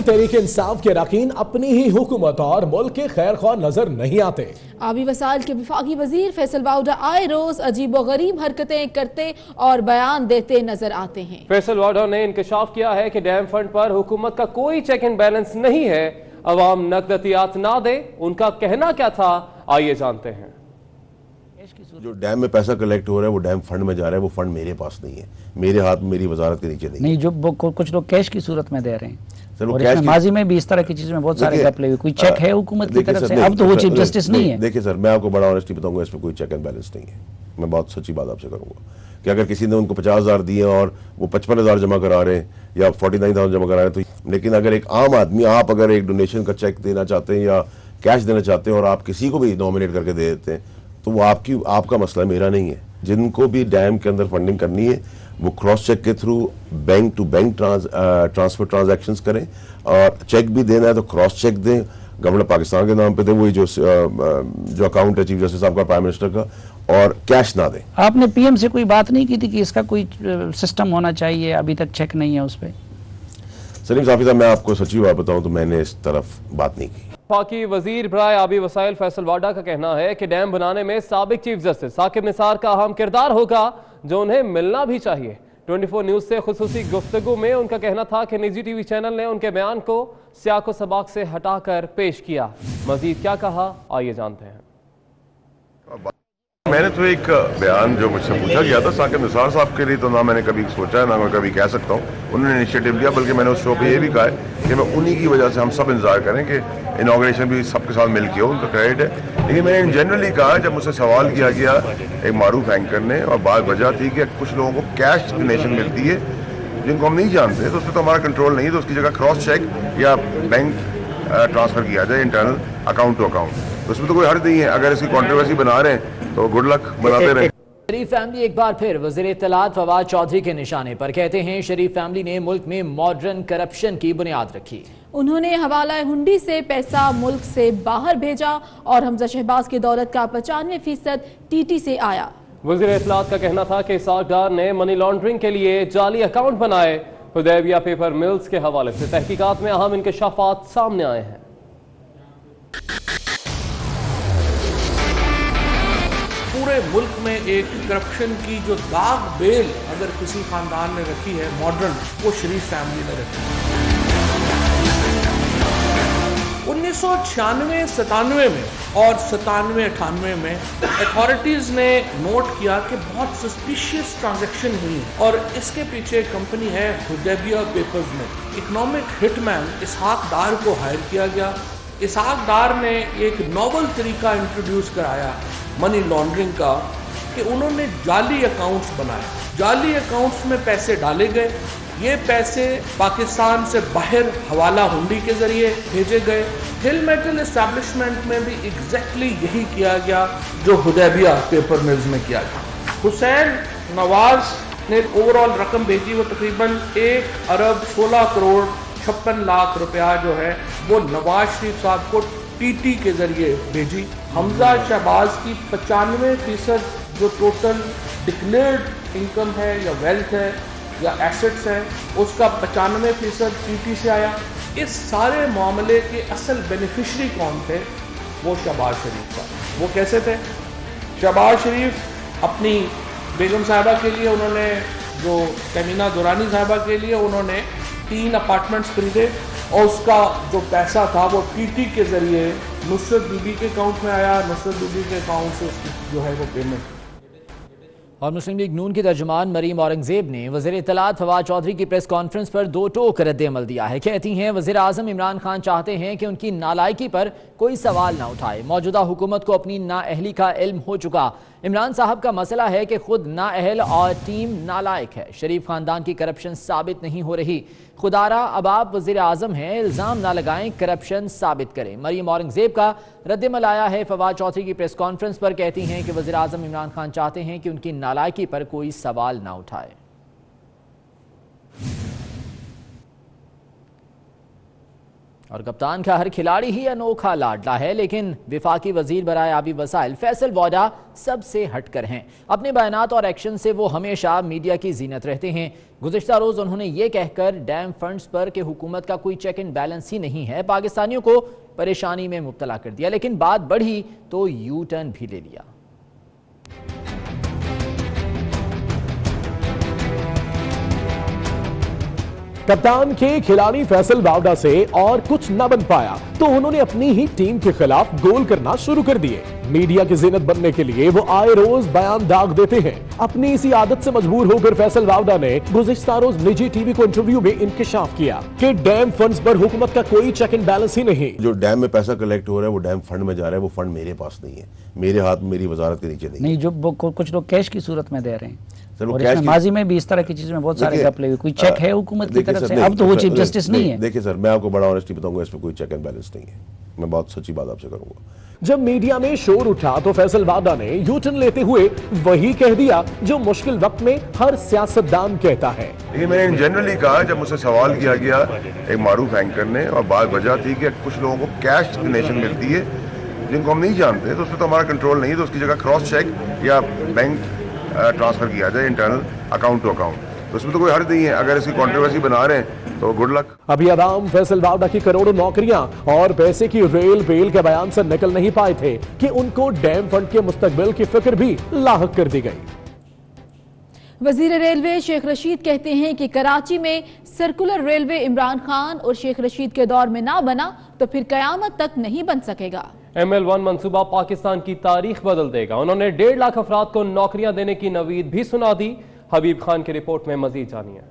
तहरीक इंसाफ के अरकान अपनी ही हुकूमत और मुल्क के खैर ख्वाह नजर नहीं आते। आबी वसाइल के वफाकी वजीर फैसल वाउडा आए रोज अजीबो गरीब हरकतें करते और बयान देते नजर आते हैं। फैसल वाउडा ने इंकशाफ किया है कि डैम फंड पर हुकूमत का कोई चेक एंड बैलेंस नहीं है, अवाम नकदतियात ना दे। उनका कहना क्या था, आइए जानते हैं। जो डैम में पैसा कलेक्ट हो रहा है वो डैम फंड में जा रहा है, वो फंड मेरे पास नहीं है, मेरे हाथ में, मेरी वजारत के नीचे नहीं, जो कुछ लोग कैश की सूरत में दे रहे हैं। सर वो और कैश माजी में भी इस तरह की चीज में बहुत सारे गप लगे। कोई चेक है हुकूमत की तरफ से? अब तो वो चीफ जस्टिस नहीं है। देखिए सर, मैं आपको बड़ा ऑनेस्टली बताऊंगा, इसमें कोई चेक एंड बैलेंस नहीं है। मैं बहुत सच्ची बात आपसे करूंगा कि अगर किसी ने उनको 50,000 दिए और वो 55,000 जमा करा रहे हैं या 49,000 जमा करा रहे हैं तो, लेकिन अगर एक आम आदमी, आप अगर एक डोनेशन का चेक देना चाहते हैं या कैश देना चाहते हैं और आप किसी को भी नॉमिनेट करके दे देते हैं तो वो आपका मसला, मेरा नहीं है। जिनको भी डैम के अंदर फंडिंग करनी है वो क्रॉस चेक के through bank to bank transfer transactions करें, और चेक भी देना है तो क्रॉस चेक दें, गवर्नमेंट पाकिस्तान के नाम पे दें, वही जो अकाउंट है चीफ जस्टिस साहब का, प्राइम मिनिस्टर का, और कैश ना दें। आपने पीएम से कोई बात नहीं की थी कि इसका कोई सिस्टम होना चाहिए? अभी तक चेक नहीं है उस पर। सलीम साफी साहब, मैं आपको सच्ची बात बताऊं तो मैंने इस तरफ बात नहीं की। वफाकी वजीर बराए आबी वसाइल फैसल वाडा का कहना है कि डैम बनाने में साबिक चीफ जस्टिस साकिब निसार का अहम किरदार होगा, जो उन्हें मिलना भी चाहिए। 24 न्यूज से खुसूसी गुफ्तगू में उनका कहना था कि निजी टीवी चैनल ने उनके बयान को सियाको सबाक से हटाकर पेश किया। मजीद क्या कहा, आइए जानते हैं। मैंने तो एक बयान जो मुझसे पूछा गया था साकिब निसार साहब के लिए, तो ना मैंने कभी सोचा है ना मैं कभी कह सकता हूँ उन्होंने इनिशिएटिव लिया, बल्कि मैंने उस शो पे ये भी कहा है कि मैं उन्हीं की वजह से हम सब इंतजार करें कि इनॉग्रेशन भी सबके साथ मिल के हो, उनका क्रेडिट है। लेकिन मैंने जनरली कहा, जब मुझसे सवाल किया गया एक मारूफ एंकर ने, और बात वजह थी कि कुछ लोगों को कैश डोनेशन मिलती है जिनको हम नहीं जानते, तो उसमें तो हमारा कंट्रोल नहीं है, तो उसकी जगह क्रॉस चेक या बैंक ट्रांसफर किया जाए इंटरनल अकाउंट टू अकाउंट, तो उसमें तो कोई हर्ज नहीं है। अगर इसकी कंट्रोवर्सी बना रहे हैं तो गुड लक, बनाते रहे। शरीफ फैमिली एक बार फिर वज़ीर इत्तलात फवाद चौधरी के निशाने पर। कहते हैं शरीफ फैमिली ने मुल्क में मॉडर्न करप्शन की बुनियाद रखी। उन्होंने हवाला हुंडी से पैसा मुल्क से बाहर भेजा और हमजा शहबाज की दौलत का 95% टीटी से आया। वज़ीर इत्तलात का कहना था कि इसाक डार ने मनी लॉन्ड्रिंग के लिए जाली अकाउंट बनाए। हुदैबिया पेपर मिल्स के हवाले से तहकीकात में अहम इंकशाफात सामने आए हैं। पूरे मुल्क में एक करप्शन की जो दाग बेल अगर किसी खानदान ने रखी है मॉडर्न, वो शरीफ फैमिली ने रखी है। 1996-97 में और 97-98 में अथॉरिटीज ने नोट किया कि बहुत सस्पिशियस ट्रांजैक्शन हुई और इसके पीछे कंपनी है हुदैबिया पेपर्स में। इकोनॉमिक हिटमैन इसहाक डार को हायर किया गया। इसहाक डार ने एक नॉवल तरीका इंट्रोड्यूस कराया मनी लॉन्ड्रिंग का कि उन्होंने जाली अकाउंट्स बनाए। जाली अकाउंट्स में पैसे डाले गए, ये पैसे पाकिस्तान से बाहर हवाला हुंडी के जरिए भेजे गए। हिल मेटल एस्टैब्लिशमेंट में भी एग्जैक्टली यही किया गया जो हुदैबिया पेपर मिल्स में किया गया। हुसैन नवाज ने ओवरऑल रकम भेजी, वो तकरीबन 1 अरब 16 करोड़ 56 लाख रुपया जो है वो नवाज शरीफ साहब को टीटी के जरिए भेजी। हमजा शहबाज की 95% जो टोटल डिक्लेयर्ड इनकम है या वेल्थ है या एसेट्स है, उसका 95% टीटी से आया। इस सारे मामले के असल बेनिफिशरी कौन थे? वो शहबाज शरीफ साहब। वो कैसे थे? शहबाज शरीफ अपनी बेगम साहिबा के लिए उन्होंने, जो तमीना दुरानी साहिबा के लिए उन्होंने 3 अपार्टमेंट्स खरीदे और उसका जो पैसा था वो टीटी के जरिए नुसरत बीबी के अकाउंट में आया। नुसरत बीबी के अकाउंट से उसकी जो है वो पेमेंट। और मुस्लिम लीग नून की तर्जुमान मरीम औरंगजेब ने वज़ीर इत्तलात फवाद चौधरी की प्रेस कॉन्फ्रेंस पर दो टोक रद्द-ए-अमल दिया है। कहती हैं वज़ीर आज़म इमरान खान चाहते हैं कि उनकी नालायकी पर कोई सवाल ना उठाए। मौजूदा हुकूमत को अपनी नाअहली का इल्म हो चुका। इमरान साहब का मसला है कि खुद नाअहल और टीम नालायक है। शरीफ खानदान की करप्शन साबित नहीं हो रही। खुदारा अब आप वज़ीर आज़म हैं, इल्ज़ाम ना लगाएं, करप्शन साबित करें। मरीम औरंगजेब का रद्द-ए-अमल आया है फवाद चौधरी की प्रेस कॉन्फ्रेंस पर। कहती हैं कि वज़ीर आज़म इमरान खान चाहते हैं कि उनकी नालायकी पर कोई सवाल ना उठाए। اور کپتان کا ہر کھلاڑی ہی انوکھا لاڈلا ہے، لیکن وفاقی وزیر برائے آبی وسائل فیصل واڈا سب سے ہٹ کر ہیں۔ اپنے بیانات اور ایکشن سے وہ ہمیشہ میڈیا کی زینت رہتے ہیں۔ گزشتہ روز انہوں نے یہ کہہ کر ڈیم فنڈز پر کہ حکومت کا کوئی چیک اینڈ بیلنس ہی نہیں ہے، پاکستانیوں کو پریشانی میں مبتلا کر دیا، لیکن بات بڑھی تو یو ٹرن بھی لے لیا۔ کپتان کے کھلاڑی فیصل واوڈا سے اور کچھ نہ بن پایا تو انہوں نے اپنی ہی ٹیم کے خلاف گول کرنا شروع کر دیے۔ میڈیا کی زینت بننے کے لیے وہ آئے روز بیان داغ دیتے ہیں۔ اپنی اسی عادت سے مجبور ہو کر فیصل واوڈا نے گزشتہ روز نجی ٹی وی کو انٹرویو میں انکشاف کیا کہ ڈیم فنڈز پر حکومت کا کوئی چیک اینڈ بیلنس ہی نہیں۔ جو ڈیم میں پیسہ کلیکٹ ہو رہا ہے وہ ڈیم فنڈ میں جا رہا ہے، وہ فنڈ میرے پاس نہیں ہے، میرے ہاتھ میں، میری وزارت کے نیچے نہیں، جو کچھ لوگ کیش کی صورت میں دے رہے ہیں، اور ماضی میں بھی اس طرح کی چیزوں میں بہت سارے گپ لے ہوئے۔ کوئی چیک ہے حکومت کی طرف سے؟ اب تو وہ چیف جسٹس نہیں ہے۔ دیکھیں سر، میں آپ کو بڑا آنیسٹلی بتاؤں گا، اس پہ کوئی چیک اینڈ بیلنس نہیں ہے، میں بہت سچی بات آپ سے کروں گا۔ جب میڈیا میں شور اٹھا تو فیصل واڈا نے یو ٹرن لیتے ہوئے وہی کہہ دیا جو مشکل وقت میں ہر سیاستدان کہتا ہے۔ لیکن میں نے جنرلی کہا، جب مجھ سے سوال کیا گیا ایک معروف اینکر نے، اور بات وجہ تھی کہ کچھ لوگوں کو کیش ڈونیشن ملتی ہے جن کو ہم نہیں جانتے، تو اس پہ تو ہمارا کنٹرول نہیں ہے، تو اس کی جگہ کراس چیک یا بینک ٹرانسفر کیا جائے انٹرنل اکاؤنٹ ٹو اکاؤنٹ، تو اس میں تو کوئی حرج نہیں ہے۔ اگر اس کی کنٹروورسی بنا رہے ہیں تو گڈ لک۔ ابھی عوام فیصل واوڈا کی کروڑوں نوکریاں اور پیسے کی ریل بیل کے بیان سے نکل نہیں پائے تھے کہ ان کو ڈیم فنڈ کے مستقبل کی فکر بھی لاحق کر دی گئی۔ وزیر ریلوے شیخ رشید کہتے ہیں کہ کراچی میں سرکولر ریلوے عمران خان اور شیخ رشید کے دور میں نہ بنا تو پھر قیامت تک نہیں بن سکے گا۔ ML1 منصوبہ پاکستان کی تاریخ بدل دے گا۔ انہوں نے 1.5 لاکھ افراد کو نوکریاں دینے کی نوید بھی سنا دی۔ حبیب خان کی رپورٹ میں مزید جانیے۔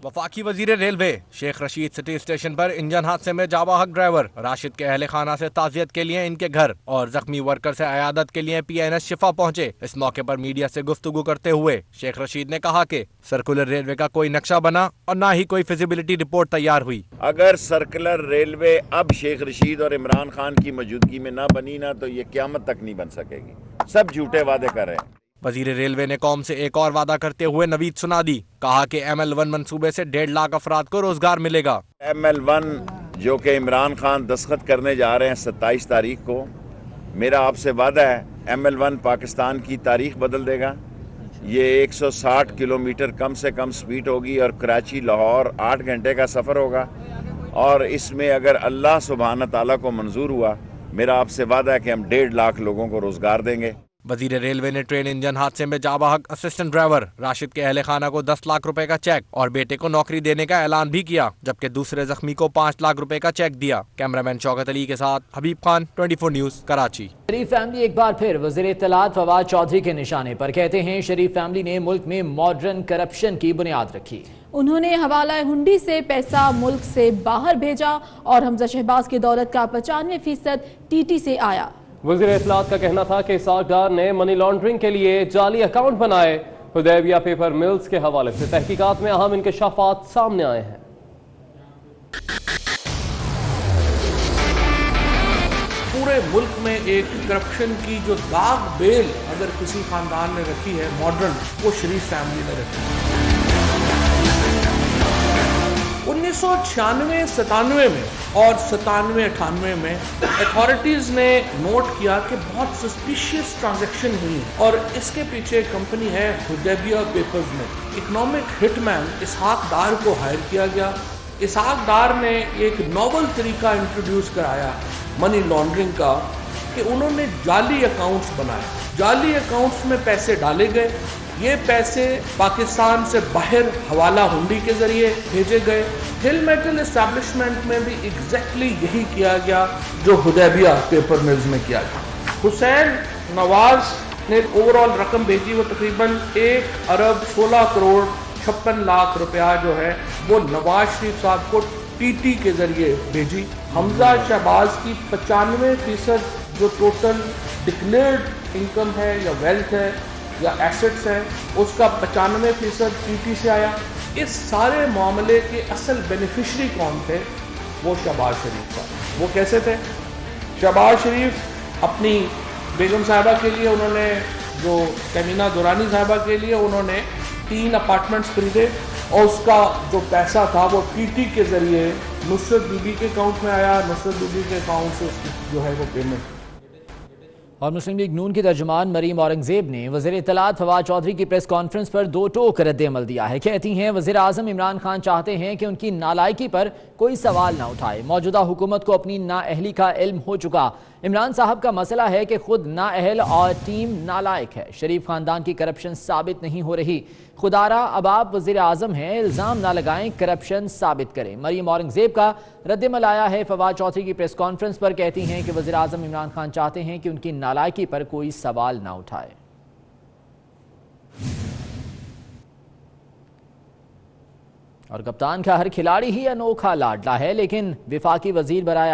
وفاقی وزیر railway Sheikh Rashid city station پر انجن حادثے میں جاں بحق ڈرائیور راشد کے اہل خانہ سے تعزیت کے لیے ان کے گھر اور زخمی ورکر سے عیادت کے لیے PNS شفا پہنچے۔ اس موقع پر میڈیا سے گفتگو کرتے ہوئے شیخ رشید نے کہا کہ سرکولر ریلوے کا کوئی نقشہ بنا اور نہ ہی کوئی فیزیبلٹی رپورٹ تیار ہوئی۔ اگر سرکولر ریلوے اب شیخ رشید اور عمران خان کی موجودگی میں نہ بنی نا تو یہ قیامت تک نہیں بن سکے گی۔ سب جھوٹے وعدے کر رہے ہیں۔ وزیر ریلوے نے قوم سے ایک اور وعدہ کرتے ہوئے نوید سنا دی۔ کہا کہ ML1 منصوبے سے 1.5 لاکھ افراد کو روزگار ملے گا۔ ML1 جو کہ عمران خان دستخط کرنے جا رہے ہیں 27 تاریخ کو، میرا آپ سے وعدہ ہے ML1 پاکستان کی تاریخ بدل دے گا۔ یہ 160 کلومیٹر کم سے کم سپیڈ ہوگی اور کراچی لاہور 8 گھنٹے کا سفر ہوگا، اور اس میں اگر اللہ سبحانہ تعالیٰ کو منظور ہوا، میرا آپ سے وعدہ ہے کہ ہم 1.5 لاکھ لوگوں کو روزگار دیں گے۔ وزیر ریلوے نے ٹرین انجن حادثے میں جاں بحق اسسٹنٹ ڈرائیور راشد کے اہل خانہ کو 10 لاکھ روپے کا چیک اور بیٹے کو نوکری دینے کا اعلان بھی کیا، جبکہ دوسرے زخمی کو 5 لاکھ روپے کا چیک دیا۔ کیمرامین شوکت علی کے ساتھ حبیب خان، 24 نیوز، کراچی۔ شریف فیملی ایک بار پھر وزیر اطلاعات فواد چودھری کے نشانے پر۔ کہتے ہیں شریف فیملی نے ملک میں ماڈرن کرپشن کی بنیاد رکھی۔ انہوں نے حوالہ ہنڈی سے پیسہ ملک سے باہر بھیجا اور حمزہ شہباز کی دولت کا 95% TT سے آیا۔ وزیر اطلاعات کا کہنا تھا کہ اسحاق ڈار نے منی لانڈرنگ کے لیے جعلی اکاؤنٹ بنائے۔ حدیبیہ پیپر ملز کے حوالے سے تحقیقات میں اہم انکشافات سامنے آئے ہیں۔ پورے ملک میں ایک کرپشن کی جو داغ بیل اگر کسی خاندان نے رکھی ہے ماڈرن، وہ شریف فیملی نے رکھی ہے۔ 1996-97 میں اور 97-98 میں اتھارٹیز نے نوٹ کیا کہ بہت سسپیشیس ٹرانزیکشن ہوئی، اور اس کے پیچھے کمپنی ہے حدیبیہ پیپرز میں۔ اکنامک ہٹ مین اسحاق ڈار کو ہائر کیا گیا۔ اسحاق ڈار نے ایک نوول طریقہ انٹروڈیوس کرایا منی لانڈرنگ کا، کہ انہوں نے جعلی اکاؤنٹس بنائے۔ جعلی اکاؤنٹس میں پیسے ڈالے گئے، یہ پیسے پاکستان سے باہر حوالہ ہنڈی کے ذریعے بھیجے گئے۔ ہل میٹل اسٹیبلشمنٹ میں بھی ایگزیکٹلی یہی کیا گیا جو حدیبیہ پیپر ملز میں کیا گیا۔ حسین نواز نے اوور آل رقم بھیجی، وہ تقریباً 1 ارب 16 کروڑ 56 لاکھ روپیہ جو ہے وہ نواز شریف صاحب کو TT کے ذریعے بھیجی۔ حمزہ شہباز کی 95% جو ٹوٹل ڈکلیئرڈ انکم ہے یا ویلتھ ہے یا ایسٹس ہیں، اس کا 95% TT سے آیا۔ اس سارے معاملے کے اصل بینیفیشری کون تھے؟ وہ شہباز شریف صاحب۔ وہ کیسے تھے؟ شہباز شریف اپنی بیگم صاحبہ کے لیے انہوں نے، جو کمینہ دورانی صاحبہ کے لیے انہوں نے 3 اپارٹمنٹس خریدے، اور اس کا جو پیسہ تھا وہ TT کے ذریعے नुसरत बीबी के अकाउंट में आया, नुसरत बीबी के अकाउंट से उसकी जो है वो पेमेंट। और मुस्लिम लीग नून की तर्जुमान मरीम औरंगजेब ने वज़ीर इत्तलात फवाद चौधरी की प्रेस कॉन्फ्रेंस पर दो टोक रद्द-ए-अमल दिया है। कहती हैं वज़ीर आज़म इमरान खान चाहते हैं कि उनकी नालायकी पर कोई सवाल ना उठाए। मौजूदा हुकूमत को अपनी नाअहली का इल्म हो चुका। इमरान साहब का मसला है कि खुद नाअहल और टीम नालायक है। शरीफ खानदान की करप्शन साबित नहीं हो रही। खुदारा अब आप वज़ीर आज़म हैं, इल्ज़ाम ना लगाएं, करप्शन साबित करें। मरीम औरंगजेब का रद्द-ए-अमल आया है फवाद चौधरी की प्रेस कॉन्फ्रेंस पर। कहती हैं कि वज़ीर आज़म इमरान खान चाहते हैं कि उनकी नालायकी पर कोई सवाल ना उठाए। और कप्तान का हर खिलाड़ी ही अनोखा लाडला है, लेकिन विफाकी वज़ीर बराए